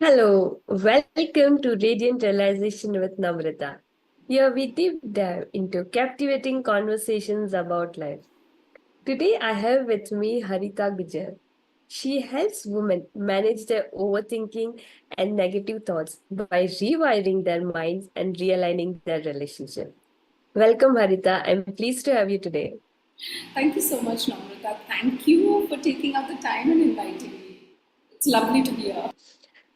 Hello, welcome to Radiant Realization with Namrata. Here we deep dive into captivating conversations about life. Today I have with me Harita Gujar. She helps women manage their overthinking and negative thoughts by rewiring their minds and realigning their relationship. Welcome, Harita. I'm pleased to have you today. Thank you so much, Namrata. Thank you for taking out the time and inviting me. It's lovely to be here.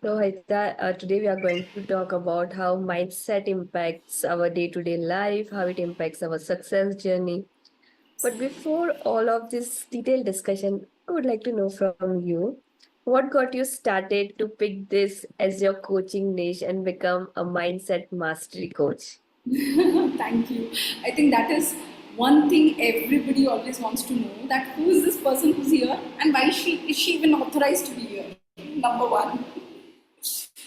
So, Harita, today we are going to talk about how mindset impacts our day to day life, how it impacts our success journey. But before all of this detailed discussion, I would like to know from you what got you started to pick this as your coaching niche and become a mindset mastery coach? Thank you. I think that is one thing everybody always wants to know, that who is this person who's here and why is she even authorized to be here? Number one.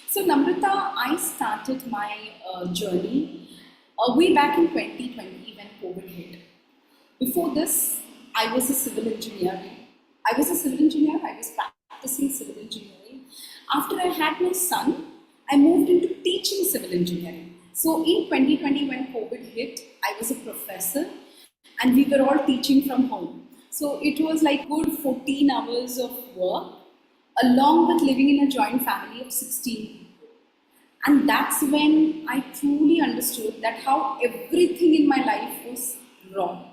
So, Namrata, I started my journey way back in 2020 when COVID hit. Before this, I was a civil engineer. I was practicing civil engineering. After I had my son, I moved into teaching civil engineering. So in 2020, when COVID hit, I was a professor and we were all teaching from home. So it was like good 14 hours of work along with living in a joint family of 16 people. And that's when I truly understood that how everything in my life was wrong.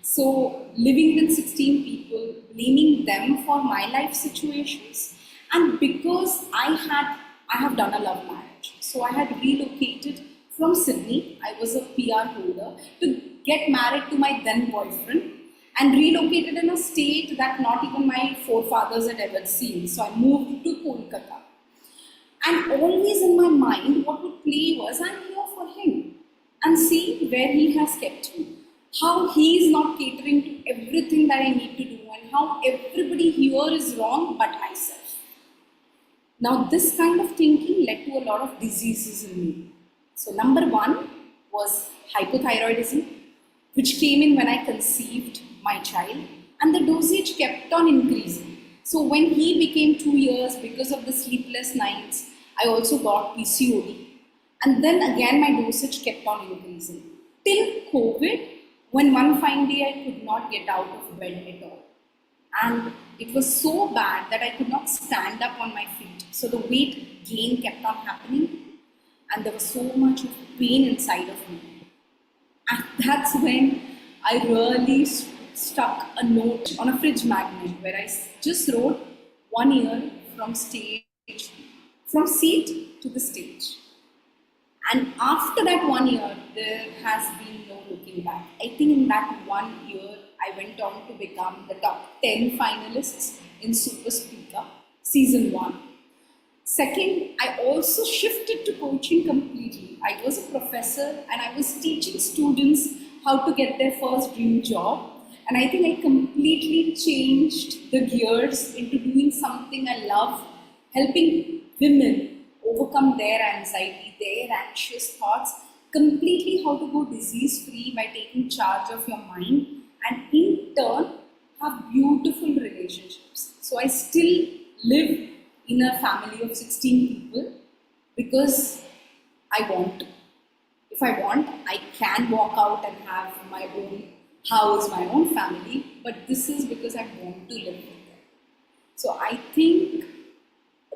So, living with 16 people, blaming them for my life situations, and because I have done a love marriage. So, I had relocated from Sydney, I was a PR holder, to get married to my then boyfriend and relocated in a state that not even my forefathers had ever seen. So, I moved to Kolkata. And always in my mind, what would play was I'm here for him and see where he has kept me. How he is not catering to everything that I need to do, and how everybody here is wrong but myself. Now, this kind of thinking led to a lot of diseases in me. So, number one was hypothyroidism, which came in when I conceived my child, and the dosage kept on increasing. So, when he became 2 years because of the sleepless nights, I also got PCOD, and then again, my dosage kept on increasing. Till COVID, when one fine day I could not get out of bed at all. And it was so bad that I could not stand up on my feet. So the weight gain kept on happening, and there was so much of pain inside of me. And that's when I really stuck a note on a fridge magnet where just wrote 1 year from from seat to the stage. And after that 1 year, there has been no looking back. I think in that 1 year, I went on to become the top 10 finalists in Super Speaker season 1. Second, I also shifted to coaching completely. I was a professor and I was teaching students how to get their first dream job. And I think I completely changed the gears into doing something I love, helping women overcome their anxiety, their anxious thoughts, completely how to go disease free by taking charge of your mind, and in turn have beautiful relationships. So I still live in a family of 16 people because I want to. If I want, I can walk out and have my own house, my own family, but this is because I want to live with them. So I think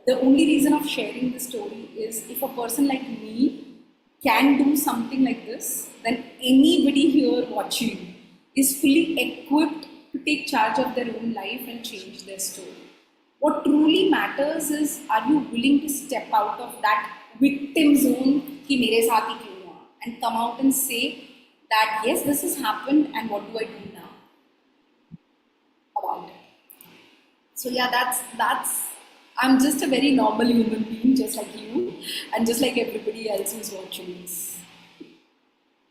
the only reason of sharing this story is if a person like me can do something like this, then anybody here watching is fully equipped to take charge of their own life and change their story. What truly matters is, are you willing to step out of that victim zone कि मेरे साथ ही क्यों हुआ, and come out and say that yes, this has happened and what do I do now about it. So yeah, that's I'm just a very normal human being, just like you, and just like everybody else who's watching this.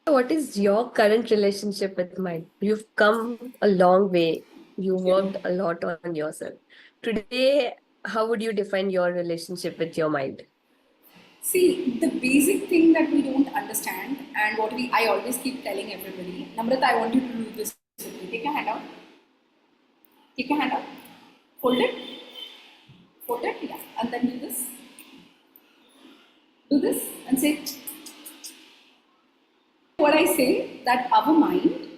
What is your current relationship with mind? You've come a long way. You Yeah. worked a lot on yourself. Today, how would you define your relationship with your mind? See, the basic thing that we don't understand, and what I always keep telling everybody, Namrata, I want you to do this with me. Take your hand out. Take your hand out. Hold it. Hold it. Yeah. And then do this. do this and say, what I say, that our mind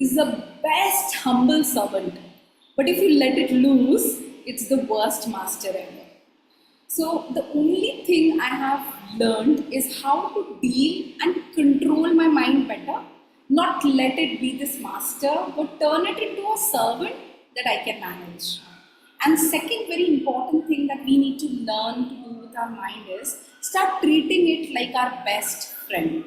is the best humble servant. But if you let it loose, it's the worst master ever. So the only thing I have learned is how to deal and control my mind better, not let it be this master, but turn it into a servant that I can manage. And second very important thing that we need to learn to do with our mind is start treating it like our best friend.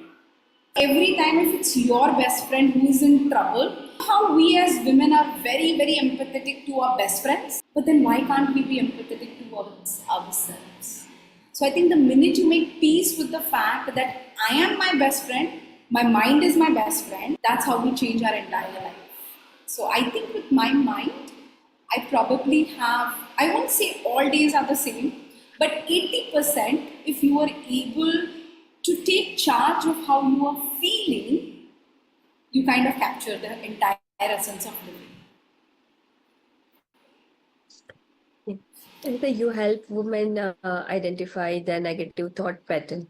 Every time if it's your best friend who is in trouble, how we as women are very empathetic to our best friends, but then why can't we be empathetic towards ourselves? So I think the minute you make peace with the fact that I am my best friend, my mind is my best friend, that's how we change our entire life. So I think with my mind, I probably have, I won't say all days are the same, but 80% if you are able to take charge of how you are feeling, you kind of capture the entire essence of living. Yeah. And so you help women identify their negative thought pattern.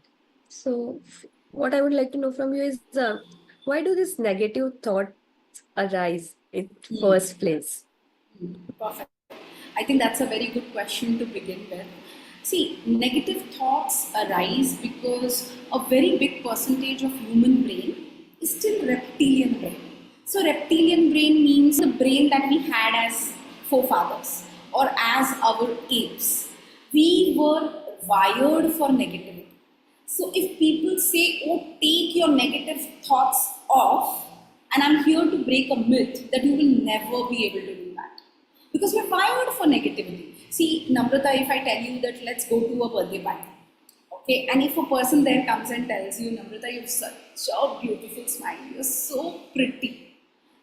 So, what I would like to know from you is why do these negative thoughts arise in first place? Perfect. I think that's a very good question to begin with. See, negative thoughts arise because a very big percentage of human brain is still reptilian brain. So reptilian brain means the brain that we had as forefathers or as our apes. We were wired for negativity. So if people say, oh, take your negative thoughts off, and I'm here to break a myth that you will never be able to do that. Because we're wired for negativity. See, Namrata, if I tell you that let's go to a birthday party, okay, and if a person there comes and tells you, Namrata, you have such a beautiful smile, you're so pretty.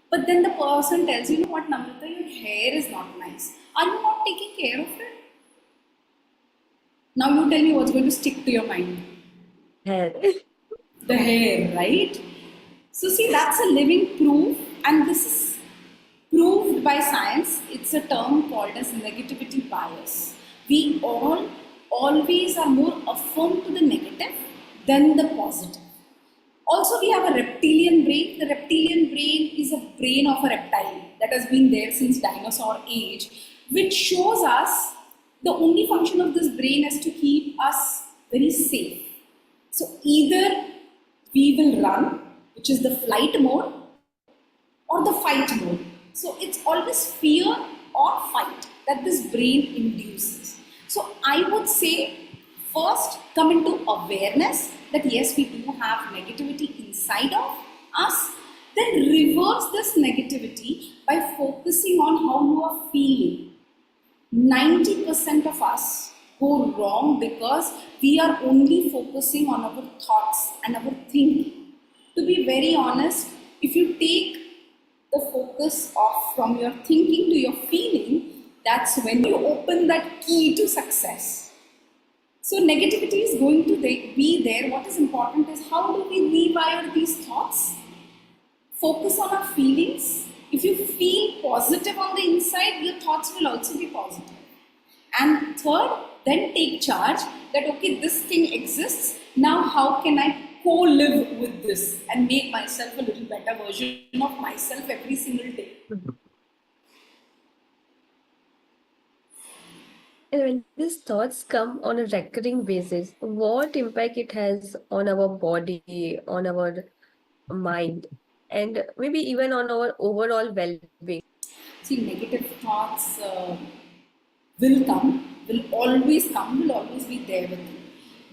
But then the person tells you, you know what, Namrata, your hair is not nice. Are you not taking care of it? Now you tell me what's going to stick to your mind. Hair. The hair, right? So, see, that's a living proof, and this is proved by science. It's a term called as negativity bias. We all always are more affirmed to the negative than the positive. Also, we have a reptilian brain. The reptilian brain is a brain of a reptile that has been there since dinosaur age, which shows us the only function of this brain is to keep us very safe. So either we will run, which is the flight mode, or the fight mode. So it's always fear or fight that this brain induces. So I would say first come into awareness that yes, we do have negativity inside of us. Then reverse this negativity by focusing on how you are feeling. 90% of us go wrong because we are only focusing on our thoughts and our thinking. To be very honest, if you take the focus off from your thinking to your feeling, that's when you open that key to success. So, negativity is going to be there. What is important is how do we rewire these thoughts? Focus on our feelings. If you feel positive on the inside, your thoughts will also be positive. And third, then take charge that okay, this thing exists. Now, how can I co-live with this and make myself a little better version of myself every single day? And when these thoughts come on a recurring basis, what impact it has on our body, on our mind, and maybe even on our overall well-being? See, negative thoughts will come, will always be there with you.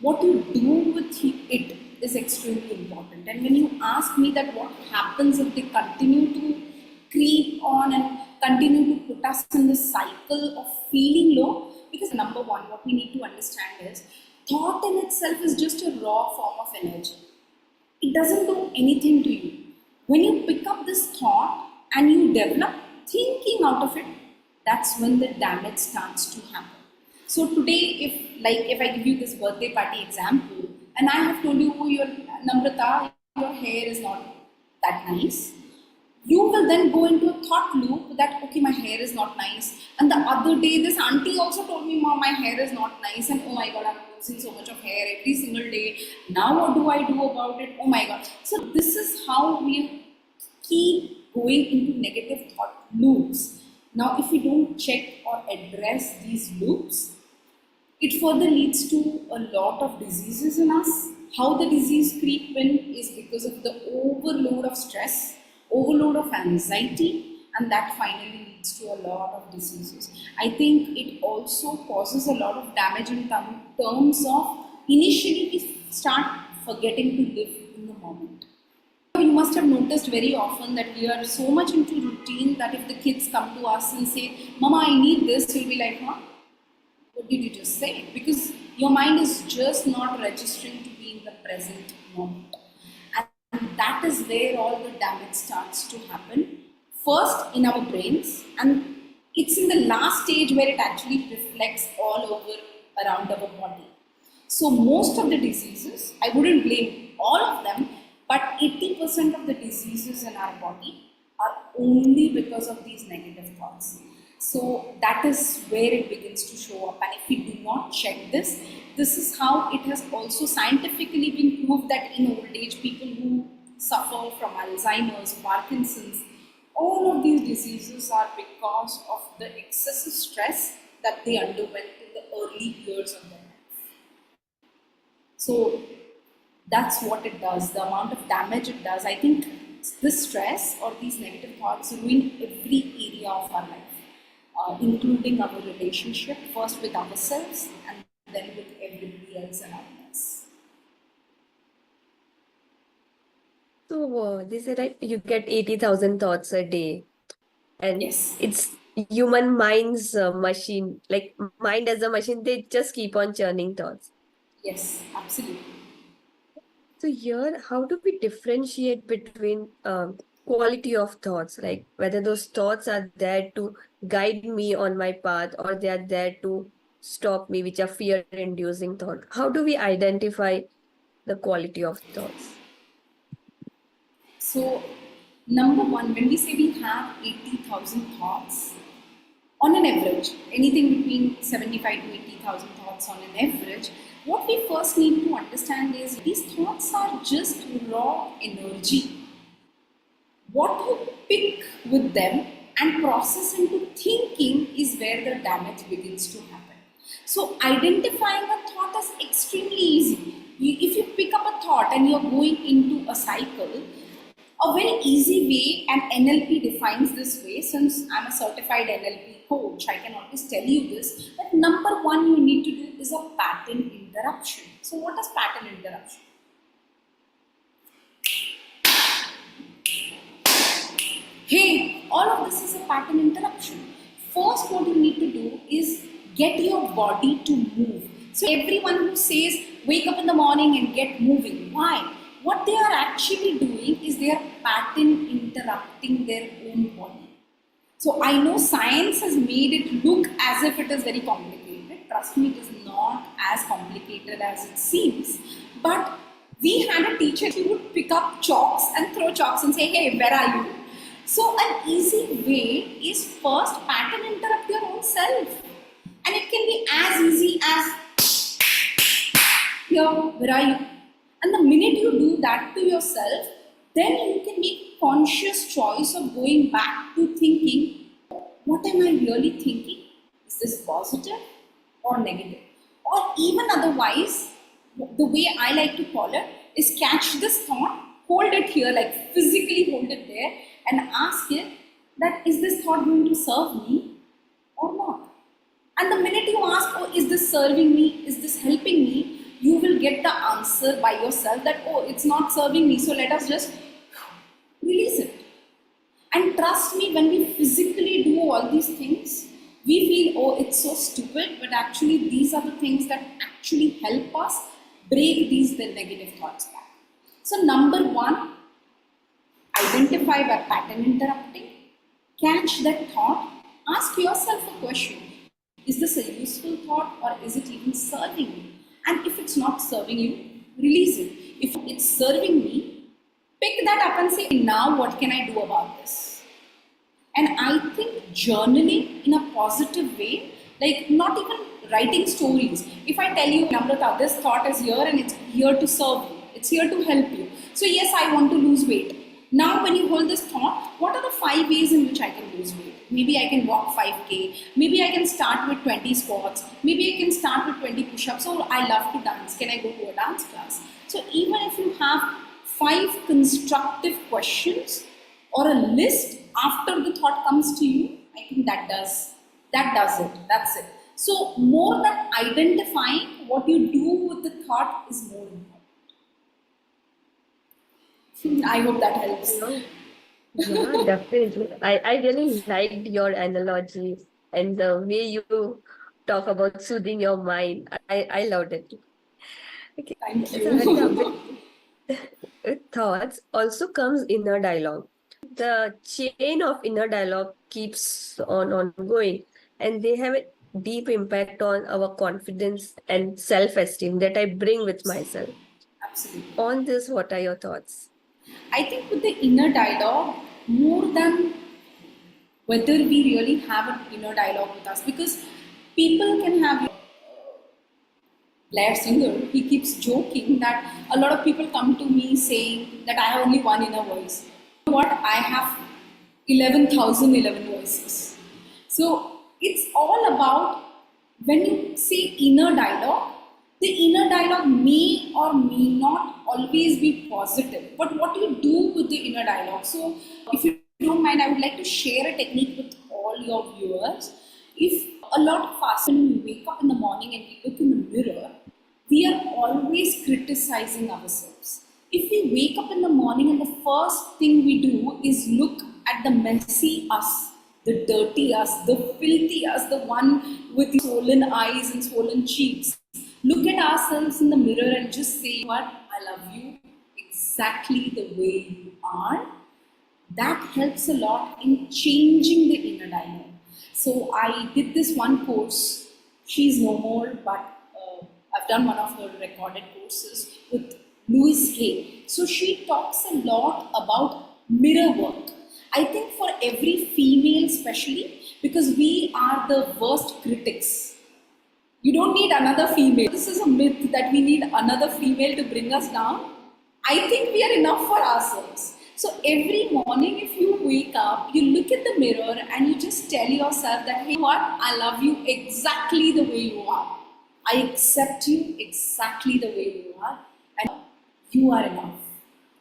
What you do with it is extremely important. And when you ask me that what happens if they continue to creep on and continue to put us in this cycle of feeling low, because number one, what we need to understand is thought in itself is just a raw form of energy. It doesn't do anything to you. When you pick up this thought and you develop thinking out of it, that's when the damage starts to happen. So today, if I give you this birthday party example, and I have told you, oh, your Namrata, your hair is not that nice. you will then go into a thought loop that okay, my hair is not nice, and the other day this auntie also told me, mom, my hair is not nice, and oh my god, I'm losing so much of hair every single day. Now what do I do about it? Oh my god. So this is how we keep going into negative thought loops. Now if we don't check or address these loops, it further leads to a lot of diseases in us. How the disease creep in is because of the overload of stress, overload of anxiety, and that finally leads to a lot of diseases. I think it also causes a lot of damage in terms of initially we start forgetting to live in the moment. You must have noticed very often that we are so much into routine that if the kids come to us and say, Mama, I need this, we'll be like, huh? What did you just say? Because your mind is just not registering to be in the present moment. And that is where all the damage starts to happen. First in our brains, and it's in the last stage where it actually reflects all over around our body. So most of the diseases, I wouldn't blame all of them, but 80% of the diseases in our body are only because of these negative thoughts. So that is where it begins to show up. And if we do not check this, this is how it has also scientifically been proved that in old age, people who suffer from Alzheimer's, Parkinson's, all of these diseases are because of the excessive stress that they underwent in the early years of their life. So that's what it does, the amount of damage it does. I think this stress or these negative thoughts ruin every area of our life, including our relationship, first with ourselves and then with everybody else around us. So they say, right, you get 80,000 thoughts a day, and Yes, it's human mind's machine, like mind as a machine, they just keep on churning thoughts. yes, absolutely. So here, how do we differentiate between quality of thoughts, like whether those thoughts are there to guide me on my path or they are there to stop me, which are fear-inducing thoughts? How do we identify the quality of thoughts? So, number one, when we say we have 80,000 thoughts, on an average, anything between 75 to 80,000 thoughts on an average, what we first need to understand is these thoughts are just raw energy. What you pick with them and process into thinking is where the damage begins to happen. So, identifying a thought is extremely easy. If you pick up a thought and you're going into a cycle, a very easy way, and NLP defines this way, since I'm a certified NLP coach, I can always tell you this, that number one you need to do is a pattern interruption. So, what is pattern interruption? Hey, all of this is a pattern interruption. First, what you need to do is get your body to move. So, everyone who says wake up in the morning and get moving, why? What they are actually doing is they are pattern interrupting their own body. So, I know science has made it look as if it is very complicated. Trust me, it is not as complicated as it seems. But we had a teacher who would pick up chalks and throw chalks and say, hey, where are you? So, an easy way is first pattern interrupt your own self. And it can be as easy as, here, where are you? And the minute you do that to yourself, then you can make conscious choice of going back to thinking, what am I really thinking? Is this positive or negative? Or even otherwise, the way I like to call it is catch this thought, hold it here, like physically hold it there, and ask it that is this thought going to serve me or not? And the minute you ask, oh, is this serving me? Is this helping me? You will get the answer by yourself that, oh, it's not serving me. So let us just release it. And trust me, when we physically do all these things, we feel, oh, it's so stupid. But actually, these are the things that actually help us break these the negative thoughts back. So, number one, identify by pattern interrupting, catch that thought, ask yourself a question. Is this a useful thought or is it even serving me? And if it's not serving you, release it. If it's serving me, Pick that up and say, now what can I do about this? And I think journaling in a positive way, like not even writing stories. If I tell you, Namrata, this thought is here and it's here to serve you, it's here to help you. So, yes, I want to lose weight. Now, when you hold this thought, what are the 5 ways in which I can lose weight? Maybe I can walk 5K, maybe I can start with 20 squats, maybe I can start with 20 push ups. So, I love to dance. Can I go to a dance class? So, even if you have 5 constructive questions or a list after the thought comes to you, I think that does it. That's it. So more than identifying, what you do with the thought is more important. I hope that helps. You Yeah, definitely. I really liked your analogy and the way you talk about soothing your mind. I loved it. Okay. Thank So Harita, you. with thoughts also comes inner dialogue. The chain of inner dialogue keeps on going, and they have a deep impact on our confidence and self-esteem that I bring with myself. Absolutely. On this, what are your thoughts? I think with the inner dialogue, more than whether we really have an inner dialogue with us, because people can have Blair Singer, he keeps joking that a lot of people come to me saying that I have only one inner voice. You know what? I have 11,011 voices. So it's all about when you say inner dialogue, the inner dialogue may or may not always be positive. But what you do with the inner dialogue? So if you don't mind, I would like to share a technique with all your viewers. If a lot of us, when we wake up in the morning and we look in the mirror, we are always criticizing ourselves. If we wake up in the morning and the first thing we do is look at the messy us, the dirty us, the filthy us, the one with swollen eyes and swollen cheeks, look at ourselves in the mirror and just say, what, I love you exactly the way you are, that helps a lot in changing the inner dialogue. So I did this one course. She's no more, but I've done one of her recorded courses with Louise Hay. So she talks a lot about mirror work. I think for every female, especially because we are the worst critics. You don't need another female. This is a myth that we need another female to bring us down. I think we are enough for ourselves. So every morning, if you wake up, you look at the mirror and you just tell yourself that, hey, what? I love you exactly the way you are. I accept you exactly the way you are, and you are enough.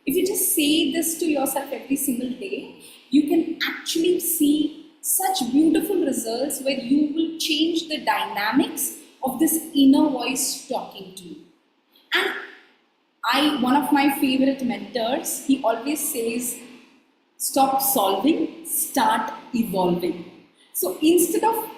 If you just say this to yourself every single day, you can actually see such beautiful results where you will change the dynamics of this inner voice talking to you. And one of my favorite mentors, he always says, stop solving, start evolving. So instead of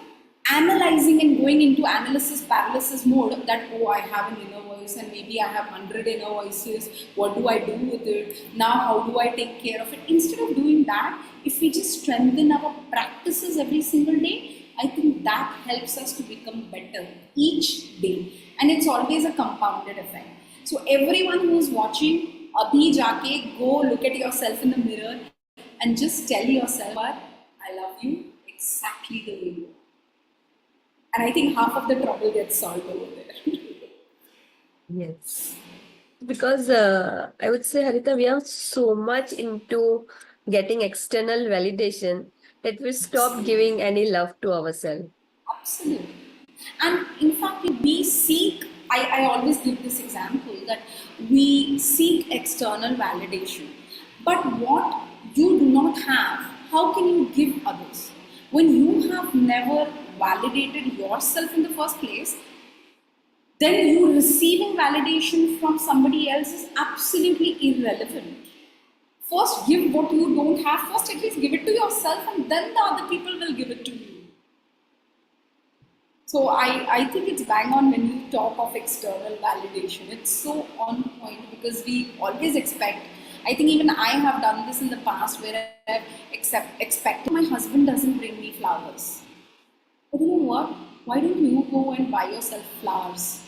analyzing and going into analysis paralysis mode, that, oh, I have an inner voice and maybe I have 100 inner voices, what do I do with it? Now, how do I take care of it? Instead of doing that, if we just strengthen our practices every single day, I think that helps us to become better each day. And it's always a compounded effect. So everyone who's watching, abhi jaake go look at yourself in the mirror and just tell yourself, I love you exactly the way you are. And I think half of the trouble gets solved over there. Yes. Because I would say, Harita, we are so much into getting external validation that we stop Absolutely. giving any love to ourselves. Absolutely. And in fact, we seek, I always give this example that we seek external validation. But what you do not have, how can you give others? When you have never validated yourself in the first place, then you receiving validation from somebody else is absolutely irrelevant. First, give what you don't have. First, at least give it to yourself, and then the other people will give it to you. So I think it's bang on when you talk of external validation. It's so on point because we always expect. I think even I have done this in the past where I've expected my husband doesn't bring me flowers. But you know what? Why don't you go and buy yourself flowers?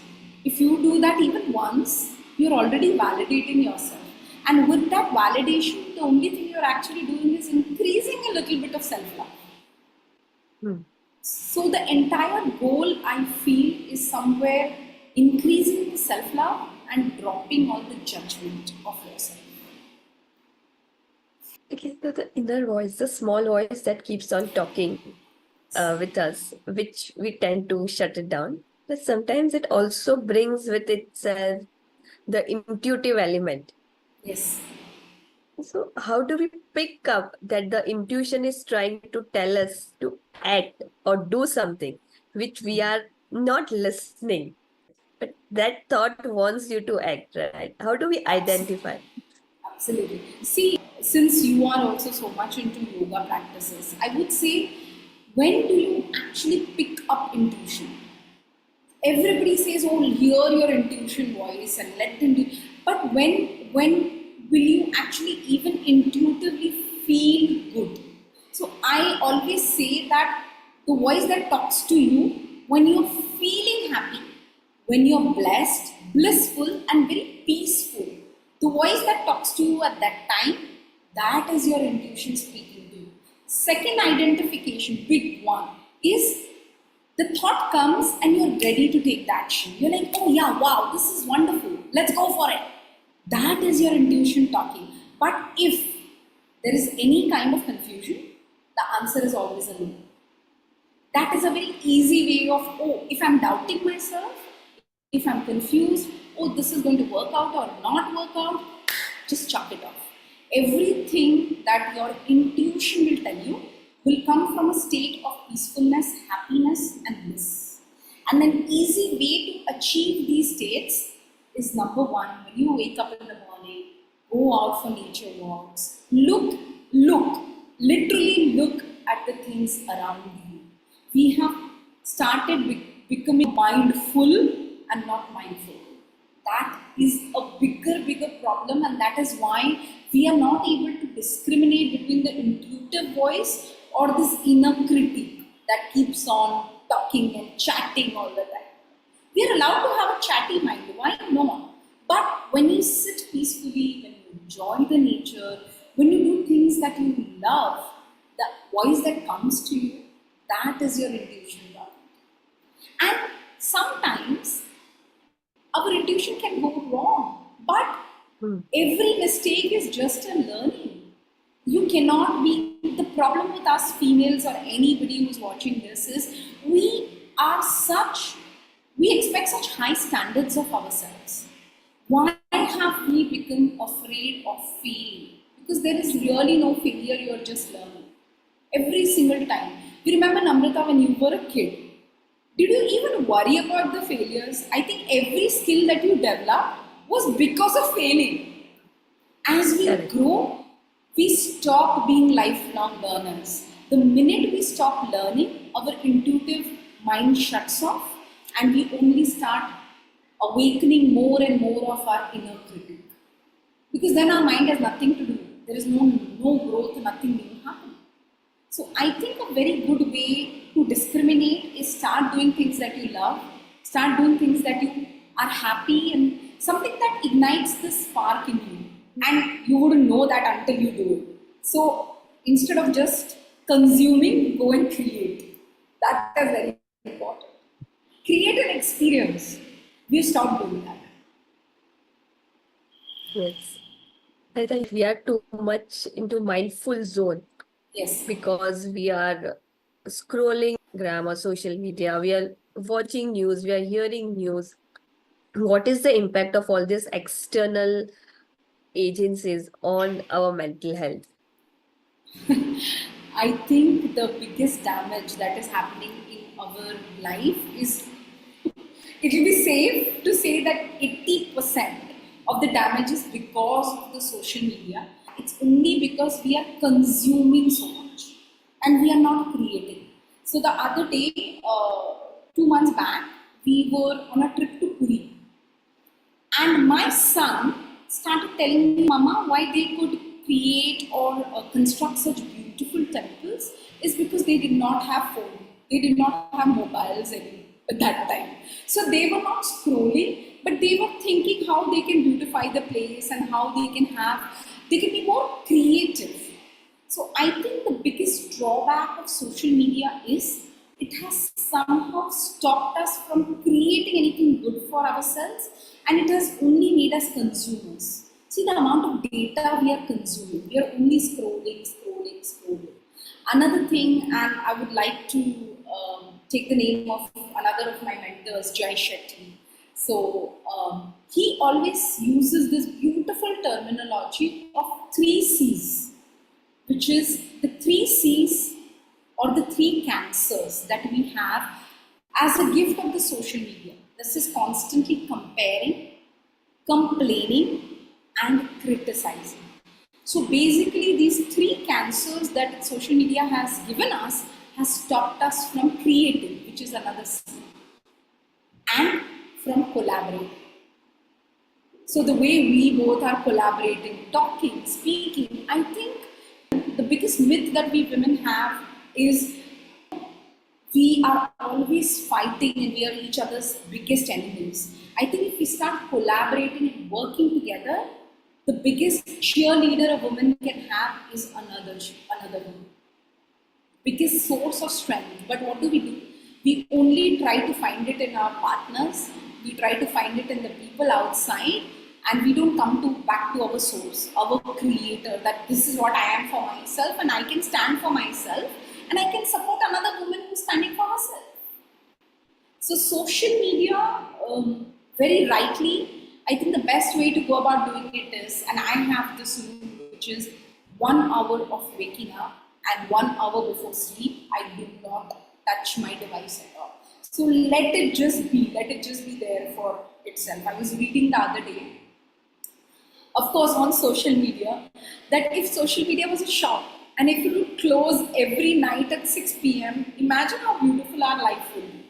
If you do that even once, you're already validating yourself. And with that validation, the only thing you're actually doing is increasing a little bit of self love. Hmm. So the entire goal I feel is somewhere increasing the self love and dropping all the judgment of yourself. Okay, so the inner voice, the small voice that keeps on talking with us, which we tend to shut it down. But sometimes it also brings with itself the intuitive element. Yes, So, how do we pick up that the intuition is trying to tell us to act or do something which we are not listening, but that thought wants you to act, right? How do we absolutely. identify? Absolutely. See, since you are also so much into yoga practices, I would say, when do you actually pick up intuition? Everybody says, "Oh, hear your intuition voice and let them do." But when will you actually even intuitively feel good? So I always say that the voice that talks to you when you're feeling happy, when you're blessed, blissful, and very peaceful, the voice that talks to you at that time, that is your intuition speaking to you. Second identification, big one, is the thought comes and you're ready to take the action. You're like, "Oh yeah, wow, this is wonderful. Let's go for it." That is your intuition talking. But if there is any kind of confusion, the answer is always a no. That is a very easy way of, oh, if I'm doubting myself, if I'm confused, oh, this is going to work out or not work out, just chuck it off. Everything that your intuition will tell you will come from a state of peacefulness, happiness, and bliss. And an easy way to achieve these states is, number one, when you wake up in the morning, go out for nature walks, look, literally look at the things around you. We have started becoming mindful and not mindful. That is a bigger problem, and that is why we are not able to discriminate between the intuitive voice or this inner critic that keeps on talking and chatting all the time. We are allowed to have a chatty mind, why not? But when you sit peacefully, when you enjoy the nature, when you do things that you love, the voice that comes to you, that is your intuition talking. And sometimes our intuition can go wrong, but Hmm. every mistake is just a learning. You cannot be, the problem with us females or anybody who's watching this is, we are such, we expect such high standards of ourselves. Why have we become afraid of failing? Because there is really no failure, you're just learning. Every single time. You remember, Namrata, when you were a kid, did you even worry about the failures? I think every skill that you developed was because of failing. As we Correct. grow, we stop being lifelong learners. The minute we stop learning, our intuitive mind shuts off and we only start awakening more and more of our inner critic. Because then our mind has nothing to do. There is no growth, nothing new happening. So I think a very good way to discriminate is start doing things that you love, start doing things that you are happy and something that ignites the spark in you. And you wouldn't know that until you do it. So instead of just consuming, go and create. That is very important. Create an experience. We stopped doing that. Yes. I think we are too much into mindful zone Yes. because we are scrolling gram or social media, we are watching news, we are hearing news. What is the impact of all these external agencies on our mental health? I think the biggest damage that is happening in our life is, it will be safe to say that 80% of the damage is because of the social media. It's only because we are consuming so much and we are not creating. So the other day, 2 months back, we were on a trip to Puri, and my son started telling me, "Mama, why they could create or construct such beautiful temples is because they did not have phone, they did not have mobiles anymore. at that time. So they were not scrolling, but they were thinking how they can beautify the place and how they can be more creative. So I think the biggest drawback of social media is it has somehow stopped us from creating anything good for ourselves, and it has only made us consumers. See the amount of data we are consuming. We are only scrolling, scrolling, scrolling. Another thing, and I would like to take the name of another of my mentors, Jai Shetty. So he always uses this beautiful terminology of three C's, which is the three C's or the three cancers that we have as a gift of the social media. This is constantly comparing, complaining, and criticizing. So basically, these three cancers that social media has given us has stopped us from creating, which is another C, and from collaborating. So the way we both are collaborating, talking, speaking, I think the biggest myth that we women have is we are always fighting and we are each other's biggest enemies. I think if we start collaborating and working together, the biggest cheerleader a woman can have is another woman. Biggest source of strength. But what do? We only try to find it in our partners. We try to find it in the people outside, and we don't come to back to our source, our creator. That this is what I am for myself, and I can stand for myself, and I can support another woman who's standing for herself. So social media, very rightly, I think the best way to go about doing it is, and I have this rule, which is 1 hour of waking up and 1 hour before sleep, I do not touch my device at all. So let it just be there for itself. I was reading the other day, of course, on social media, that if social media was a shop and if it would close every night at 6 p.m., imagine how beautiful our life would be.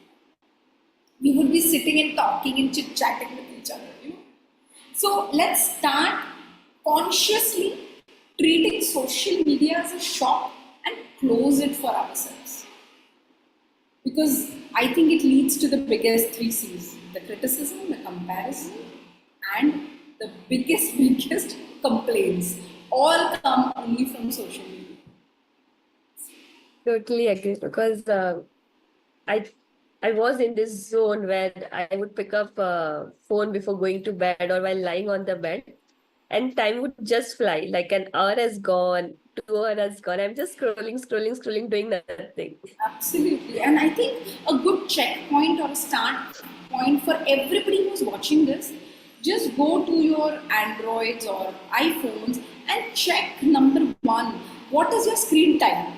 We would be sitting and talking and chit chatting with each other. So let's start consciously treating social media as a shop and close it for ourselves. Because I think it leads to the biggest three C's: the criticism, the comparison, and the biggest complaints. All come only from social media. Totally agree because I I was in this zone where I would pick up phone before going to bed or while lying on the bed, and time would just fly. Like an hour has gone, 2 hours has gone. I'm just scrolling, scrolling, scrolling, doing nothing. Absolutely. And I think a good checkpoint or a start point for everybody who's watching this, just go to your Androids or iPhones and check number one, what is your screen time?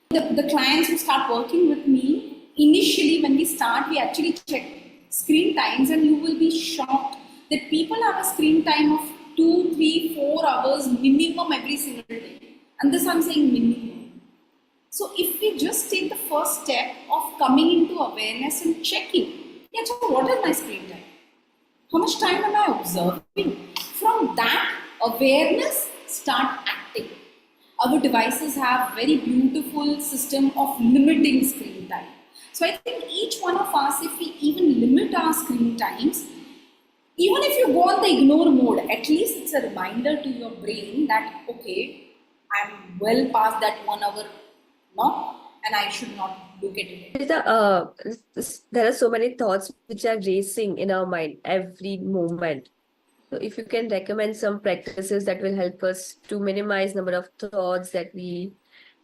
The clients who start working with me, initially when we start, we actually check screen times, and you will be shocked that people have a screen time of 2, 3, 4 hours minimum every single day. And this I'm saying minimum. So if we just take the first step of coming into awareness and checking, yeah, so what is my screen time? How much time am I observing? From that awareness, start acting. Our devices have very beautiful system of limiting screen time. So I think each one of us, if we even limit our screen times, even if you go on the ignore mode, at least it's a reminder to your brain that, okay, I'm well past that 1 hour now and I should not look at it. Rita, there are so many thoughts which are racing in our mind every moment. So if you can recommend some practices that will help us to minimize number of thoughts that we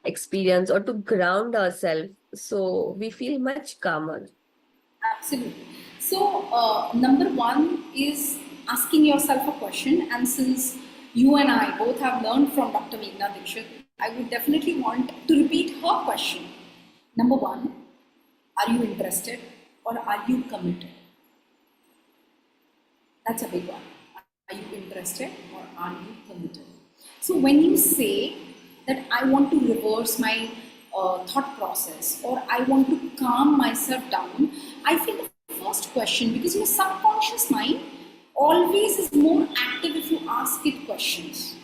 experience or to ground ourselves so we feel much calmer. Absolutely. So, number one is asking yourself a question. And since you and I both have learned from Dr. Meghna Dikshit, I would definitely want to repeat her question. Number one, are you interested or are you committed? That's a big one. Are you interested or are you committed? So when you say that I want to reverse my thought process or I want to calm myself down, I feel the first question, because your subconscious mind always is more active if you ask it questions.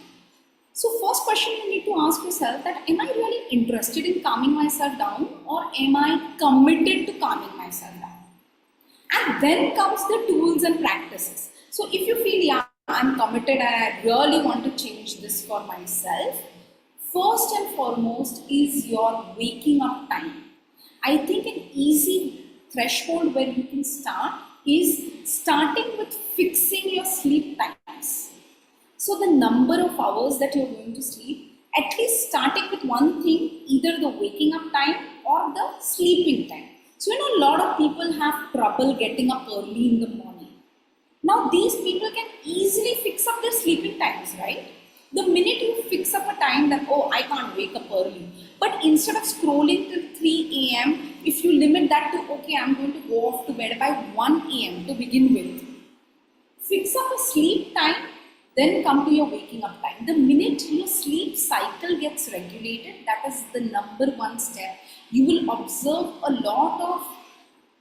So first question you need to ask yourself that am I really interested in calming myself down or am I committed to calming myself down? And then comes the tools and practices. So if you feel, yeah, I'm committed and I really want to change this for myself, first and foremost is your waking up time. I think an easy threshold where you can start is starting with fixing your sleep times. So the number of hours that you're going to sleep, at least starting with one thing, either the waking up time or the sleeping time. So a lot of people have trouble getting up early in the morning. Now these people can easily fix up their sleeping times, right? The minute you fix up a time that, oh, I can't wake up early, but instead of scrolling till 3 a.m., if you limit that to, okay, I'm going to go off to bed by 1 a.m. to begin with, fix up a sleep time, then come to your waking up time. The minute your sleep cycle gets regulated, that is the number one step. You will observe a lot of,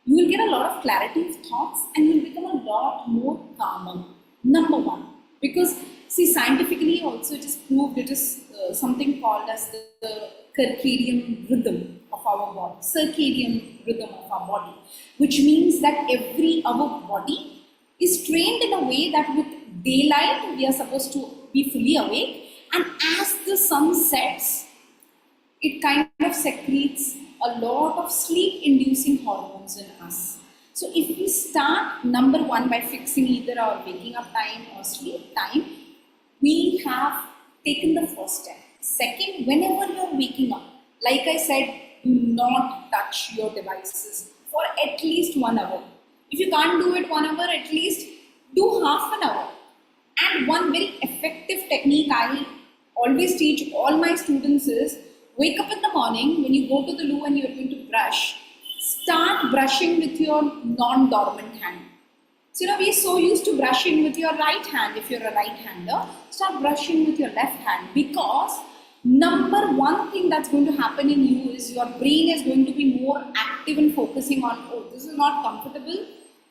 you will get a lot of clarity of thoughts and you will become a lot more calmer. Number one. Because, see, scientifically also it is proved, it is something called as the circadian rhythm of our body, circadian rhythm of our body, which means that our body is trained in a way that with daylight we are supposed to be fully awake, and as the sun sets, it kind of secretes a lot of sleep inducing hormones in us. So if we start number one by fixing either our waking up time or sleep time, we have taken the first step. Second, whenever you're waking up, like I said, do not touch your devices for at least 1 hour. If you can't do it 1 hour, at least do half an hour. And one very effective technique I always teach all my students is, wake up in the morning, when you go to the loo and you're going to brush, start brushing with your non-dormant hand. So, we're so used to brushing with your right hand. If you're a right hander, start brushing with your left hand, because number one thing that's going to happen in you is your brain is going to be more active and focusing on, oh, this is not comfortable,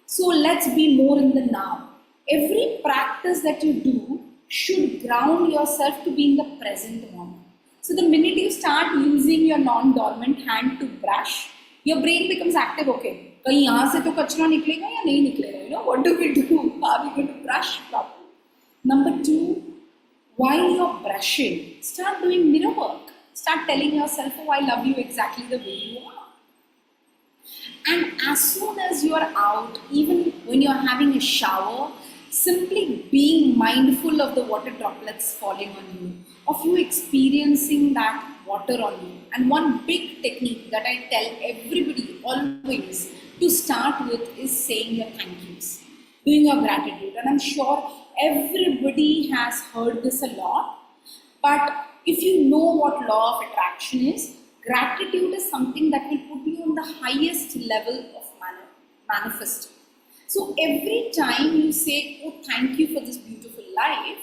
so let's be more in the now. Every practice that you do should ground yourself to be in the present moment. So the minute you start using your non-dormant hand to brush, your brain becomes active. Okay, कहीं यहाँ से तो कचरा निकलेगा या नहीं निकलेगा? What do we do? Are we going to brush properly? Number two, while you're brushing, start doing mirror work. Start telling yourself, oh, I love you exactly the way you are. And as soon as you are out, even when you're having a shower, simply being mindful of the water droplets falling on you, of you experiencing that water on you. And one big technique that I tell everybody always to start with is saying your thank yous, doing your gratitude. And I'm sure everybody has heard this a lot, but if you know what law of attraction is, gratitude is something that will put you on the highest level of manifesting. So every time you say, oh, thank you for this beautiful life,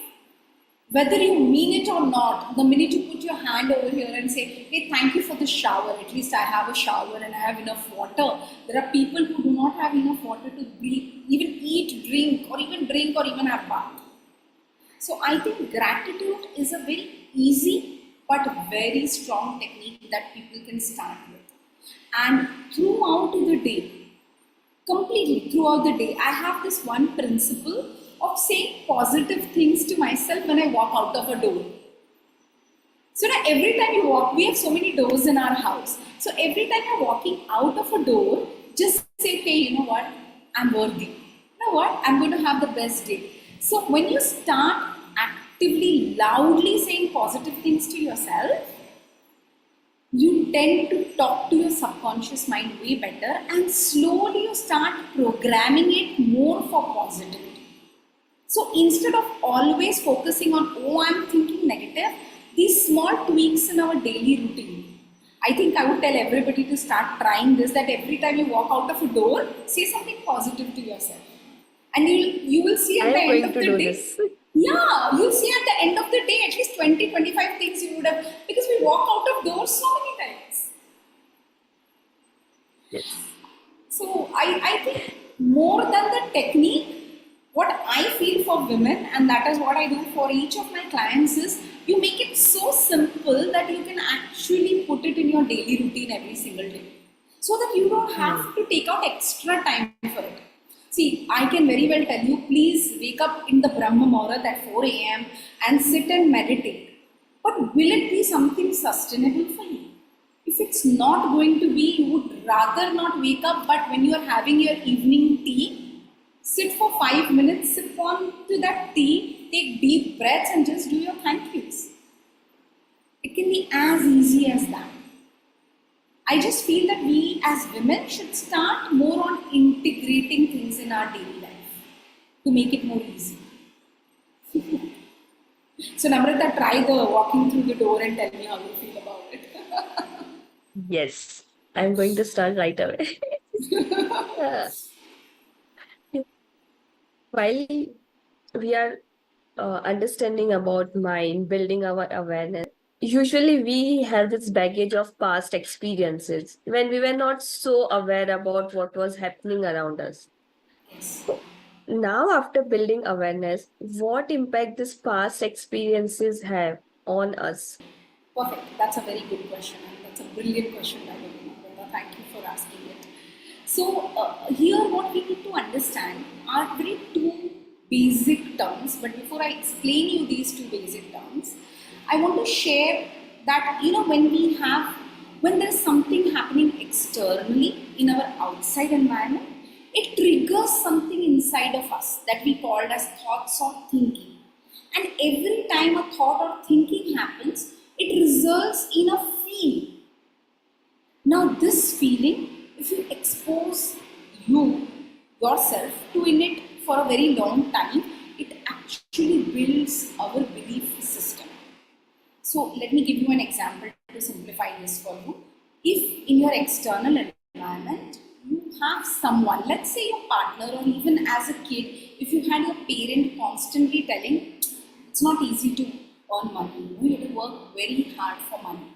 whether you mean it or not, the minute you put your hand over here and say, hey, thank you for the shower, at least I have a shower and I have enough water. There are people who do not have enough water to even eat, drink, or even have bath. So I think gratitude is a very easy but very strong technique that people can start with. And throughout the day, completely throughout the day, I have this one principle of saying positive things to myself when I walk out of a door. So now every time you walk, we have so many doors in our house. So every time you're walking out of a door, just say, hey, you know what? I'm worthy. You know what? I'm going to have the best day. So when you start actively, loudly saying positive things to yourself, you tend to talk to your subconscious mind way better, and slowly you start programming it more for positivity. So instead of always focusing on, oh, I'm thinking negative, these small tweaks in our daily routine, I think I would tell everybody to start trying this, that every time you walk out of a door, say something positive to yourself. And you will see I at the am end going of to the do day, this. yeah, you'll see at the end of the day at least 20-25 things you would have, because we walk out of doors so many times. Yes. So I think more than the technique, what I feel for women, and that is what I do for each of my clients, is you make it so simple that you can actually put it in your daily routine every single day. So that you don't have to take out extra time for it. See, I can very well tell you, please wake up in the Brahma Muhurat at 4 a.m. and sit and meditate. But will it be something sustainable for you? If it's not going to be, you would rather not wake up, but when you are having your evening tea, sit for 5 minutes, sip on to that tea, take deep breaths, and just do your thank yous. It can be as easy as that. I just feel that we as women should start more on integrating things in our daily life to make it more easy. So, Namrata, try the walking through the door and tell me how you feel about it. Yes, I'm going to start right away. Uh, while we are understanding about mind, building our awareness, usually we have this baggage of past experiences when we were not so aware about what was happening around us. Yes. So now, after building awareness, what impact these past experiences have on us? Perfect. That's a very good question, and that's a brilliant question, by the way, Namrata. Thank you for asking it. So, here what we need to understand are very two basic terms. But before I explain you these two basic terms, I want to share that when there is something happening externally in our outside environment, it triggers something inside of us that we called as thoughts or thinking. And every time a thought or thinking happens, it results in a feeling. Now, this feeling, if you expose you yourself to in it for a very long time, it actually builds our belief system. So, let me give you an example to simplify this for you. If in your external environment you have someone, let's say your partner, or even as a kid, if you had your parent constantly telling, it's not easy to earn money, you have to work very hard for money.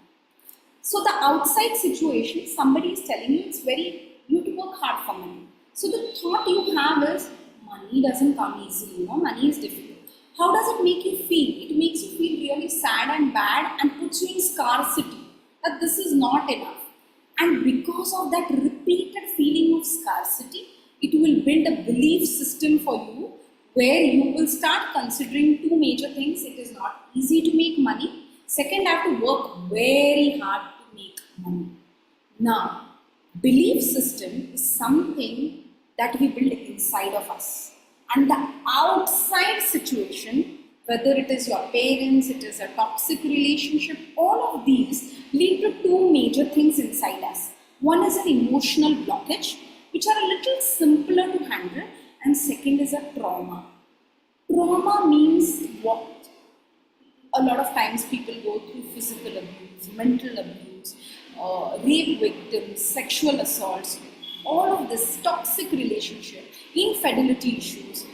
So the outside situation, somebody is telling you it's very, you have to work hard for money. So the thought you have is money doesn't come easily, money is difficult. How does it make you feel? It makes you feel really sad and bad and puts you in scarcity, that this is not enough. And because of that repeated feeling of scarcity, it will build a belief system for you where you will start considering two major things. It is not easy to make money. Second, I have to work very hard to make money. Now, belief system is something that we build inside of us. And the outside situation, whether it is your parents, it is a toxic relationship, all of these lead to two major things inside us. One is an emotional blockage, which are a little simpler to handle, and second is a trauma. Trauma means what? A lot of times people go through physical abuse, mental abuse, rape victims, sexual assaults, all of this toxic relationship, infidelity issues,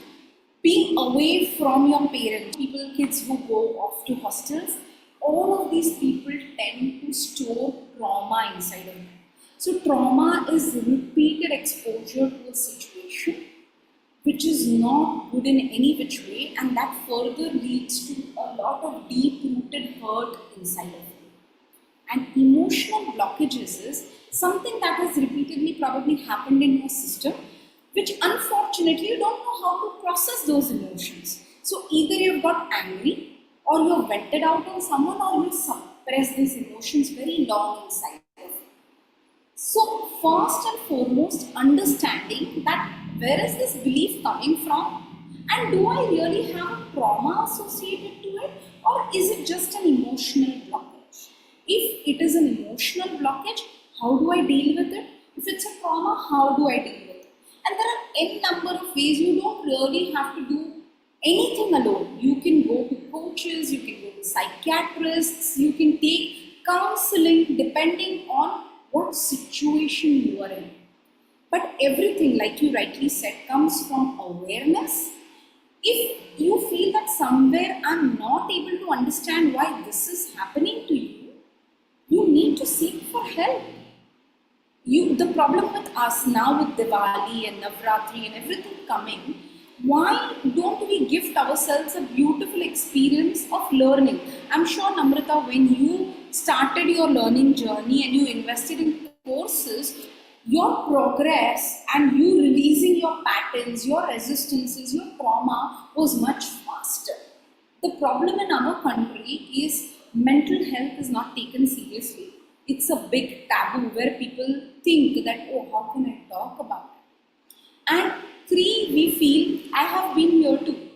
being away from your parents, people, kids who go off to hostels, all of these people tend to store trauma inside of them. So trauma is repeated exposure to a situation which is not good in any which way, and that further leads to a lot of deep rooted hurt inside of you. And emotional blockages is something that has repeatedly probably happened in your system, which unfortunately you don't know how to process those emotions. So either you've got angry, or you've vented out on someone, or you suppress these emotions very long inside of you. So, first and foremost, understanding that where is this belief coming from, and do I really have a trauma associated to it, or is it just an emotional blockage? If it is an emotional blockage, how do I deal with it? If it's a trauma, how do I deal with it? And there are n number of ways. You don't really have to do anything alone. You can go to coaches, you can go to psychiatrists, you can take counseling depending on what situation you are in. But everything, like you rightly said, comes from awareness. If you feel that somewhere I'm not able to understand why this is happening to you, you need to seek for help. The problem with us now with Diwali and Navratri and everything coming, why don't we gift ourselves a beautiful experience of learning? I'm sure, Namrata, when you started your learning journey and you invested in courses, your progress and you releasing your patterns, your resistances, your trauma was much faster. The problem in our country is mental health is not taken seriously. It's a big taboo where people think that, oh, how can I talk about it? And three, we feel, I have been here too.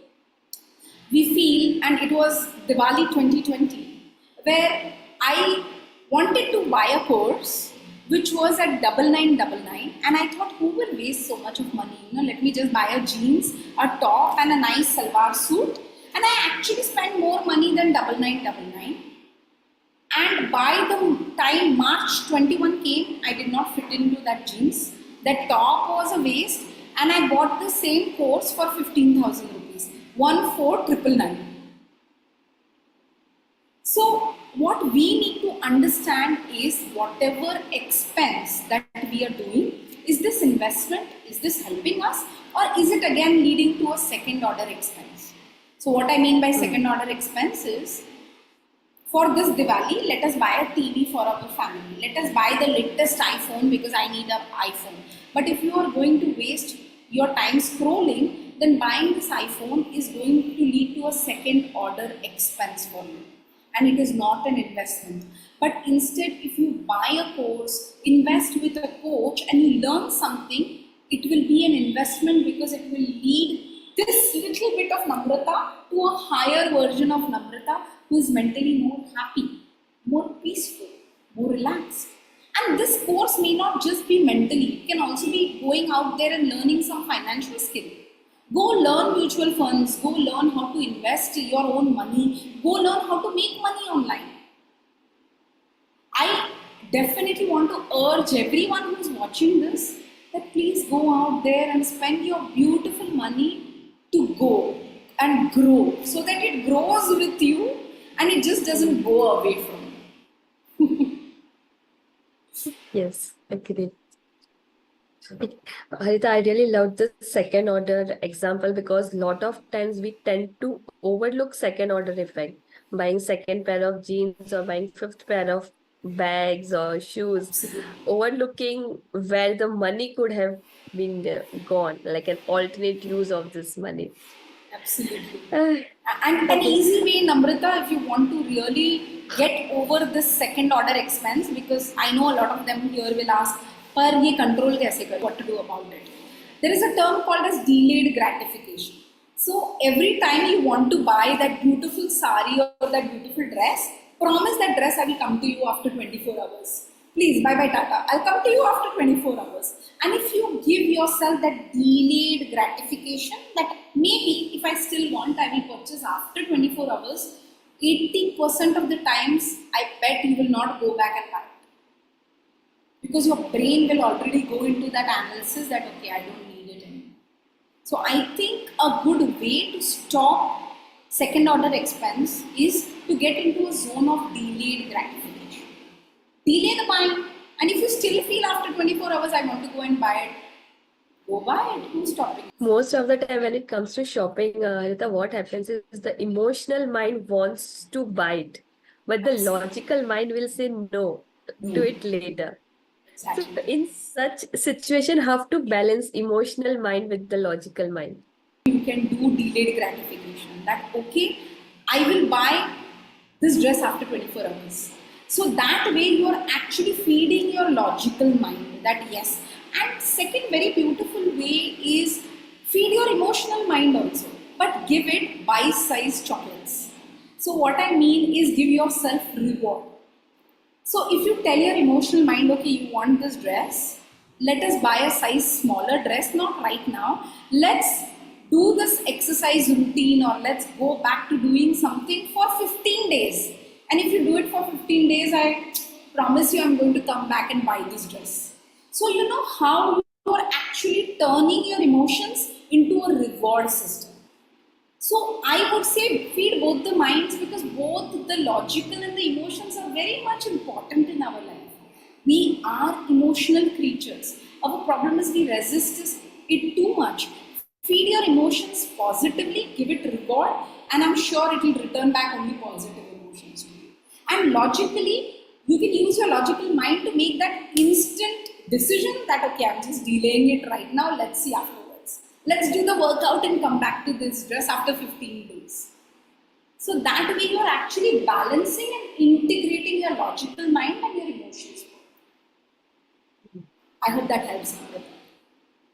We feel, and it was Diwali 2020, where I wanted to buy a course which was at 9999, and I thought, who will waste so much of money? Let me just buy a jeans, a top, and a nice salwar suit. And I actually spent more money than 9999. And by the time March 21 came, I did not fit into that jeans. That top was a waste, and I bought the same course for 15,000 rupees, 14,999. So, what we need to understand is whatever expense that we are doing, is this investment, is this helping us, or is it again leading to a second order expense? So, what I mean by second order expense is, for this Diwali, let us buy a TV for our family. Let us buy the latest iPhone because I need an iPhone. But if you are going to waste your time scrolling, then buying this iPhone is going to lead to a second order expense for you. And it is not an investment. But instead, if you buy a course, invest with a coach, and you learn something, it will be an investment because it will lead this little bit of Namrata to a higher version of Namrata who is mentally more happy, more peaceful, more relaxed. And this course may not just be mentally, it can also be going out there and learning some financial skill. Go learn mutual funds, go learn how to invest your own money, go learn how to make money online. I definitely want to urge everyone who is watching this that please go out there and spend your beautiful money to go and grow so that it grows with you and it just doesn't go away from you. Yes, agreed. Harita, I really loved the second order example because lot of times we tend to overlook second order effect. Buying second pair of jeans or buying fifth pair of bags or shoes, Absolutely. overlooking where the money could have been gone, like an alternate use of this money. Absolutely. Uh, And an okay. easy way, Namrata, if you want to really get over this second order expense, because I know a lot of them here will ask, पर ये control कैसे करें? What to do about it? There is a term called as delayed gratification. So every time you want to buy that beautiful sari or that beautiful dress, promise that dress I will come to you after 24 hours. Please, bye bye Tata. I'll come to you after 24 hours. And if you give yourself that delayed gratification, that maybe if I still want, I will purchase after 24 hours, 80% of the times, I bet you will not go back and buy it. Because your brain will already go into that analysis that, okay, I don't need it anymore. So I think a good way to stop second order expense is to get into a zone of delayed gratification. Delay the buying, and if you still feel after 24 hours I want to go and buy it, go buy it. Who's stopping? Most of the time when it comes to shopping, Harita, what happens is the emotional mind wants to buy it, but the Absolutely. logical mind will say no, do No, it later. So exactly. in such situation, have to balance emotional mind with the logical mind. You can do delayed gratification. That okay, I will buy this dress after 24 hours. So that way you are actually feeding your logical mind that yes. And second very beautiful way is feed your emotional mind also, but give it bite-sized chocolates. So what I mean is give yourself reward. So if you tell your emotional mind, okay, you want this dress, let us buy a size smaller dress, not right now. Let's do this exercise routine or let's go back to doing something for 15 days. And if you do it for 15 days, I promise you I'm going to come back and buy this dress. So you know how you are actually turning your emotions into a reward system. So I would say feed both the minds because both the logical and the emotions are very much important in our life. We are emotional creatures. Our problem is we resist it too much. Feed your emotions positively, give it reward, and I'm sure it will return back only positive emotions to you. And logically, you can use your logical mind to make that instant decision that, okay, I'm just delaying it right now, let's see afterwards. Let's do the workout and come back to this dress after 15 days. So that way you're actually balancing and integrating your logical mind and your emotions. I hope that helps you with that.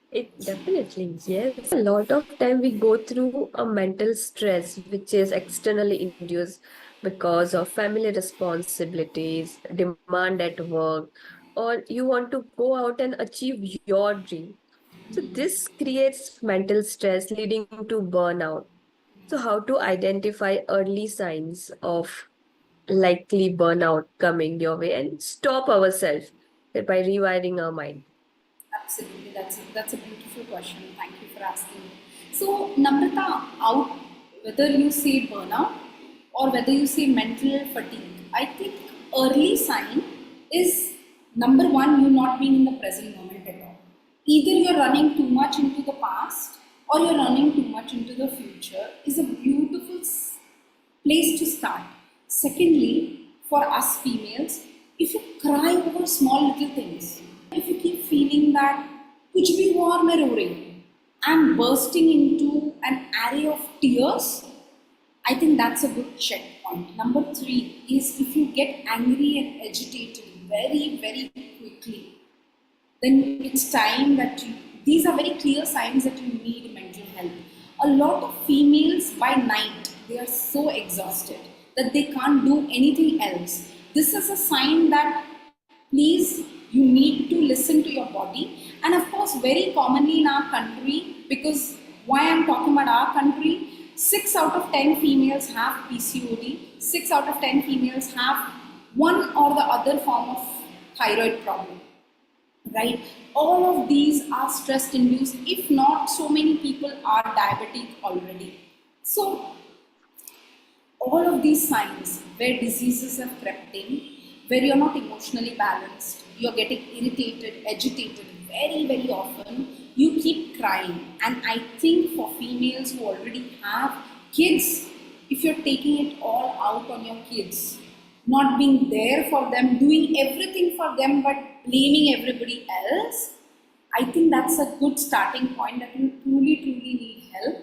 It definitely, yes. A lot of time we go through a mental stress which is externally induced because of family responsibilities, demand at work, or you want to go out and achieve your dream. So this creates mental stress leading to burnout. So how to identify early signs of likely burnout coming your way and stop ourselves by rewiring our mind? Absolutely, that's a beautiful question. Thank you for asking. So, Namrata, out whether you say burnout or whether you say mental fatigue, I think early sign is number one, you not being in the present moment at all. Either you're running too much into the past or you're running too much into the future is a beautiful place to start. Secondly, for us females, if you cry over small little things, if you keep feeling that कुछ भी हुआ और मैं रो रही हूँ, I'm bursting into an array of tears, I think that's a good checkpoint. Number three is if you get angry and agitated very quickly, then it's time that these are very clear signs that you need mental help. A lot of females by night, they are so exhausted that they can't do anything else. This is a sign that please, you need to listen to your body. And of course, very commonly in our country, because why I'm talking about our country, 6 out of 10 females have PCOD, 6 out of 10 females have one or the other form of thyroid problem, right? All of these are stress induced. If not, so many people are diabetic already. So all of these signs where diseases have crept in, where you're not emotionally balanced, you're getting irritated, agitated very often, you keep crying. And I think for females who already have kids, if you're taking it all out on your kids, not being there for them, doing everything for them but blaming everybody else, I think that's a good starting point that you truly need help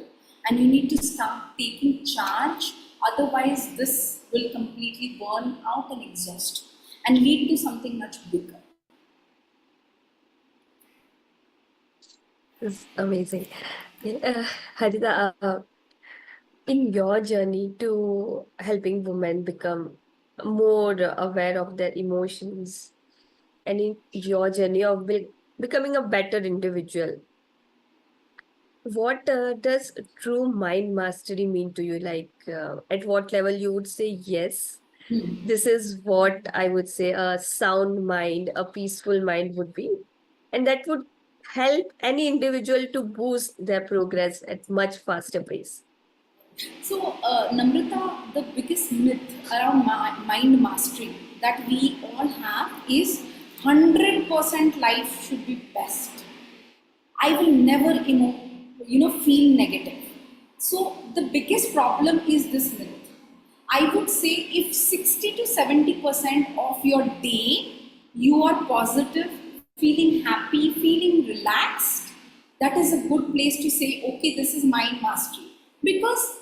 and you need to start taking charge. Otherwise, this will completely burn out and exhaust and lead to something much bigger. It's amazing. Yeah, Harita, in your journey to helping women become more aware of their emotions and in your journey of becoming a better individual, what does true mind mastery mean to you? Like, at what level you would say, yes, this is what I would say a sound mind, a peaceful mind would be. And that would help any individual to boost their progress at much faster pace. So, Namrata, the biggest myth around mind mastery that we all have is 100% life should be best. I will never, feel negative. So the biggest problem is this myth. I would say if 60 to 70% of your day you are positive, feeling happy, feeling relaxed, that is a good place to say, okay, this is mind mastery. Because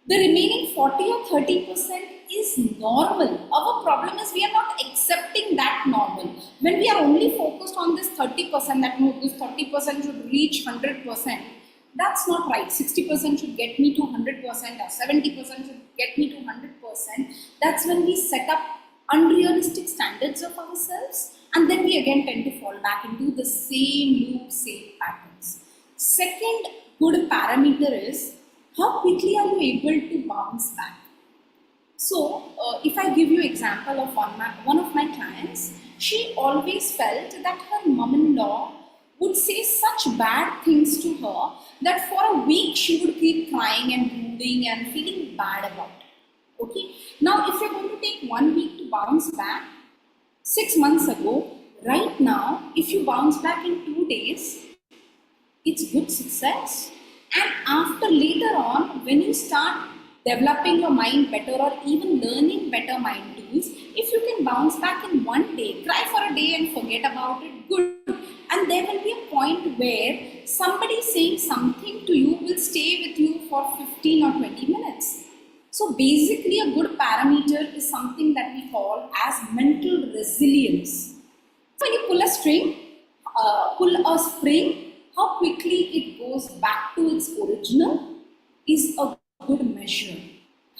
the remaining 40 or 30% is normal. Our problem is we are not accepting that normal. When we are only focused on this 30%, that no, this 30% should reach 100%, that's not right. 60% should get me to 100% or 70% should get me to 100%. That's when we set up unrealistic standards of ourselves and then we again tend to fall back into the same loop, same patterns. Second good parameter is how quickly are you able to bounce back? So, if I give you example of one of my clients, she always felt that her mom-in-law would say such bad things to her that for a week she would keep crying and brooding and feeling bad about it. Okay. Now, if you're going to take 1 week to bounce back, 6 months ago, right now, if you bounce back in 2 days, it's good success. And after later on, when you start developing your mind better or even learning better mind tools, If you can bounce back in one day, cry for a day and forget about it, good. And there will be a point where somebody saying something to you will stay with you for 15 or 20 minutes. So basically, a good parameter is something that we call as mental resilience. When you pull a spring, how quickly it goes back to its original is a good measure.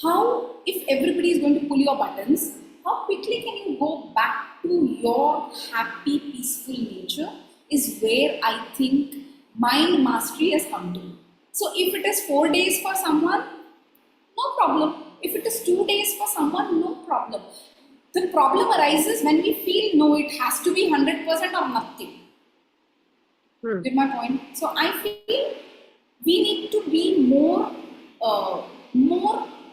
How, if everybody is going to pull your buttons, how quickly can you go back to your happy, peaceful nature is where I think mind mastery has come to. So if it is 4 days for someone, no problem. If it is 2 days for someone, no problem. The problem arises when we feel no, it has to be 100% or nothing. Hmm. Get my point? So I feel we need to be more.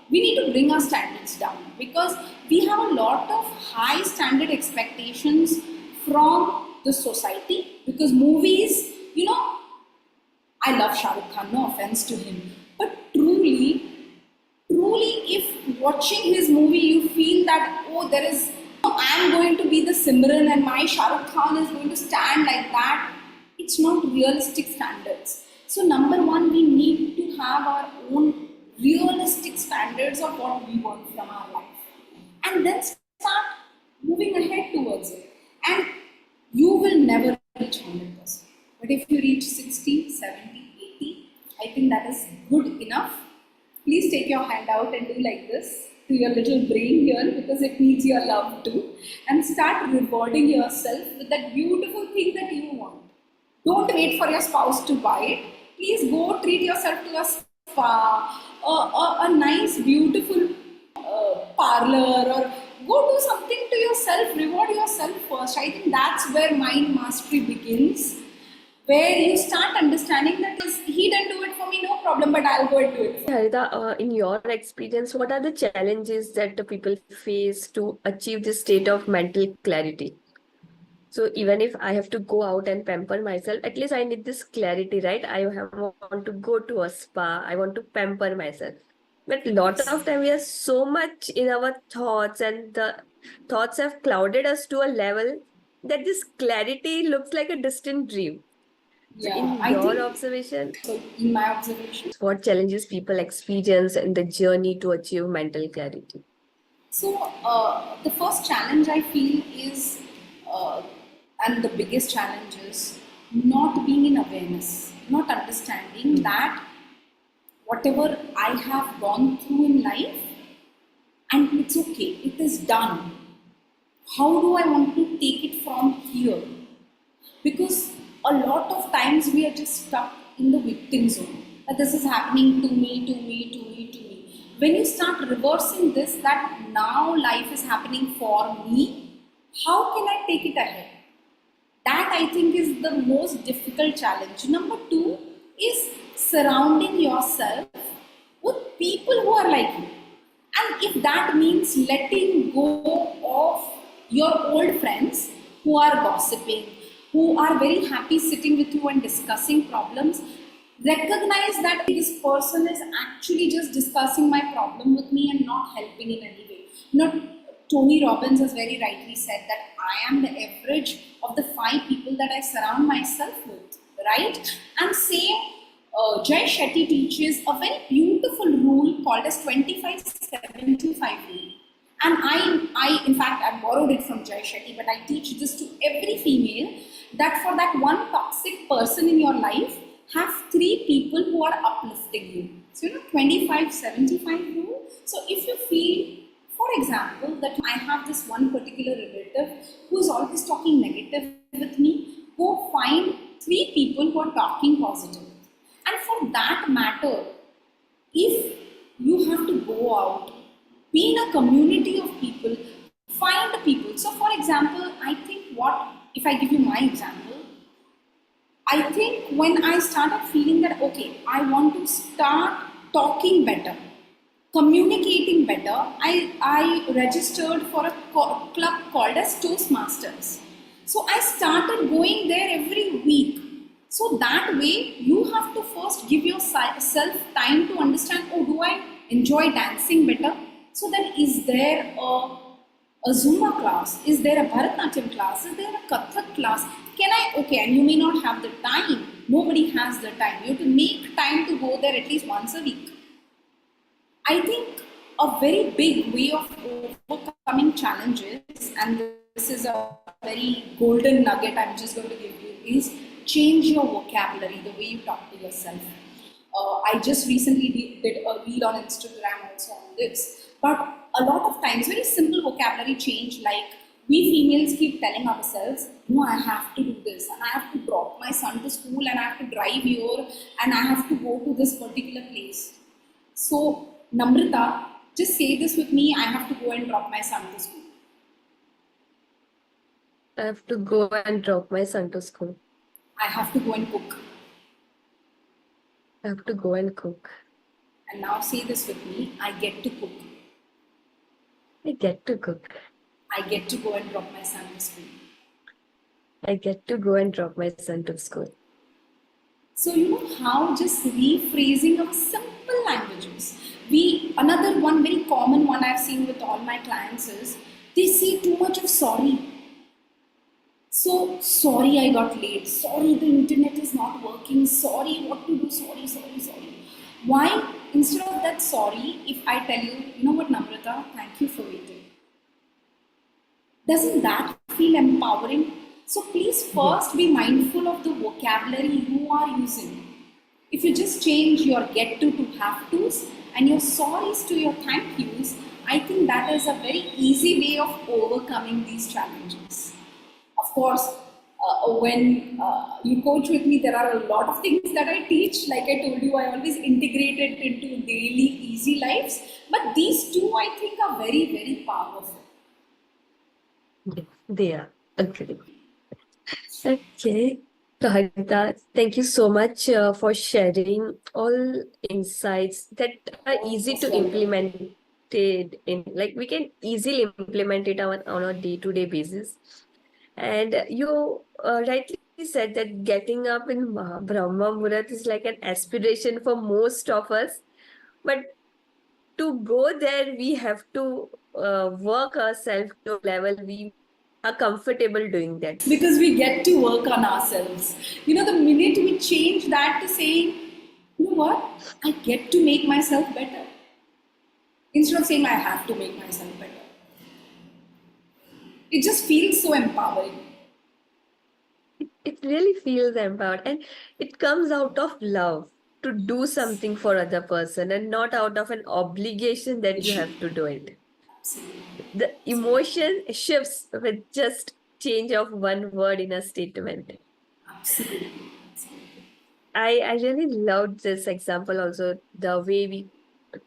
We need to bring our standards down because we have a lot of high standard expectations from the society. Because movies, I love Shah Rukh Khan. No offense to him, but truly, if watching his movie you feel that, oh, there is, I'm going to be the Simran and my Shah Rukh Khan is going to stand like that, it's not realistic standards. So number one, we need to have our own realistic standards of what we want from our life, and then start moving ahead towards it. And you will never reach 100%. But if you reach 60, 70, 80, I think that is good enough. Please take your hand out and do like this to your little brain here because it needs your love too. And start rewarding yourself with that beautiful thing that you want. Don't wait for your spouse to buy it. Please go treat yourself to a spa, a nice, beautiful parlor, or go do something to yourself. Reward yourself first. I think that's where mind mastery begins, where you start understanding that he didn't do it for me, no problem, but I'll go and do it. Harita, in your experience, what are the challenges that the people face to achieve this state of mental clarity? So even if I have to go out and pamper myself, at least I need this clarity, right? Want to go to a spa. I want to pamper myself. But a lot Yes. of time we are so much in our thoughts, and the thoughts have clouded us to a level that this clarity looks like a distant dream. So Yeah, in I your think observation, so. In my observation, what challenges people experience in the journey to achieve mental clarity? so the first challenge I feel is, uh, and the biggest challenge is not being in awareness, not understanding that whatever I have gone through in life, and it's okay, it is done. How do I want to take it from here? Because a lot of times we are just stuck in the victim zone. That this is happening to me, to me, to me, to me. When you start reversing this, that now life is happening for me, how can I take it ahead? That I think is the most difficult challenge. Number two is surrounding yourself with people who are like you. And if that means letting go of your old friends who are gossiping, who are very happy sitting with you and discussing problems, recognize that this person is actually just discussing my problem with me and not helping in any way. Tony Robbins has very rightly said that I am the average of the 5 people that I surround myself with, right? And same, Jay Shetty teaches a very beautiful rule called as 25-75 rule. And in fact, I borrowed it from Jay Shetty, but I teach this to every female that for that one toxic person in your life, have 3 people who are uplifting you. So, 25-75 rule. So, if you feel, for example, that I have this one particular relative who is always talking negative with me, go find 3 people who are talking positive. And for that matter, if you have to go out, be in a community of people, find people. So, for example, I think if I give you my example, I think when I started feeling that, okay, I want to start talking better, communicating better, I registered for a club called as Toastmasters. So I started going there every week. So that way, you have to first give yourself time to understand, oh, do I enjoy dancing better? So then, is there a a Zumba class? Is there a Bharatanatyam class? Is there a Kathak class? Can I? Okay, and you may not have the time. Nobody has the time. You have to make time to go there at least once a week. I think a very big way of overcoming challenges, and this is a very golden nugget I'm just going to give you, is change your vocabulary, the way you talk to yourself. I just recently did a reel on Instagram also on this. But a lot of times, very simple vocabulary change, like we females keep telling ourselves, no, I have to do this, and I have to drop my son to school, and I have to drive here, and I have to go to this particular place. So, Namrita, just say this with me, I have to go and drop my son to school. I have to go and drop my son to school. I have to go and cook. I have to go and cook. And now say this with me, I get to cook. I get to cook. I get to go and drop my son to school. I get to go and drop my son to school. So you know how just rephrasing of simple languages. Another one very common one I've seen with all my clients is they say too much of sorry. So sorry I got late. Sorry the internet is not working. Sorry what to do. Sorry, sorry, sorry. Why instead of that sorry, if I tell you, you know what, Namrata, thank you for waiting. Doesn't that feel empowering? So please first Yes. be mindful of the vocabulary you are using. If you just change your get to have tos and your sorries to your thank yous, I think that is a very easy way of overcoming these challenges. Of course, when you coach with me, there are a lot of things that I teach. Like I told you, I always integrate it into daily easy lives. But these two, I think, are very, very powerful. Yes, they are. Okay. Okay. So, Harita, thank you so much for sharing all insights that are easy to Most welcome. implement it in. Like we can easily implement it on a day-to-day basis. And you rightly said that getting up in Brahma Muhurat is like an aspiration for most of us. But to go there, we have to work ourselves to a level we are comfortable doing that. Because we get to work on ourselves. You know, the minute we change that to saying, you know what, I get to make myself better. Instead of saying I have to make myself better. It just feels so empowering. It really feels empowered, and it comes out of love to do something for other person and not out of an obligation that you have to do it. Absolutely. The emotion shifts with just change of one word in a statement. Absolutely. Absolutely. I really loved this example also, the way we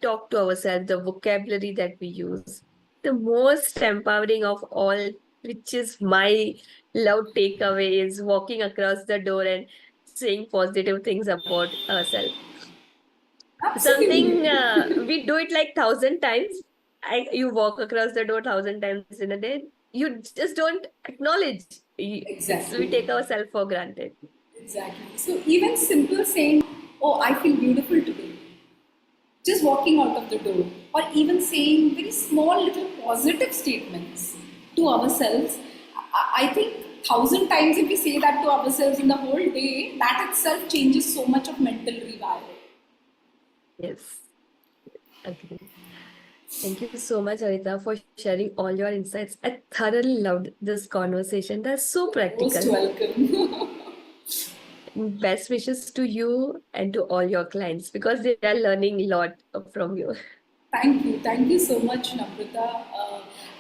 talk to ourselves, the vocabulary that we use. The most empowering of all, which is my love takeaway, is walking across the door and saying positive things about ourselves. Something Absolutely. we do it like 1,000 times. You walk across the door 1,000 times in a day. You just don't acknowledge. We Exactly. take ourselves for granted. Exactly. So even simple saying, oh, I feel beautiful today. Just walking out of the door, or even saying very small little positive statements to ourselves. I think 1,000 times if we say that to ourselves in the whole day, that itself changes so much of mental rewiring. Yes, agree. Thank you so much, Harita, for sharing all your insights. I thoroughly loved this conversation. That's so Most practical. welcome. Best wishes to you and to all your clients because they are learning a lot from you. Thank you so much, Namrita.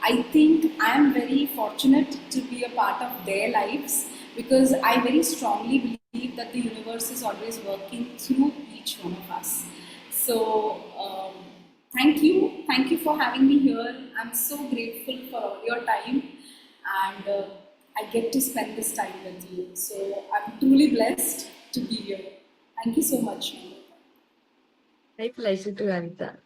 I think I am very fortunate to be a part of their lives because I very strongly believe that the universe is always working through each one of us. So, thank you for having me here. I'm so grateful for all your time, and I get to spend this time with you. So, I'm truly blessed to be here. Thank you so much, Namrita. My pleasure to Harita.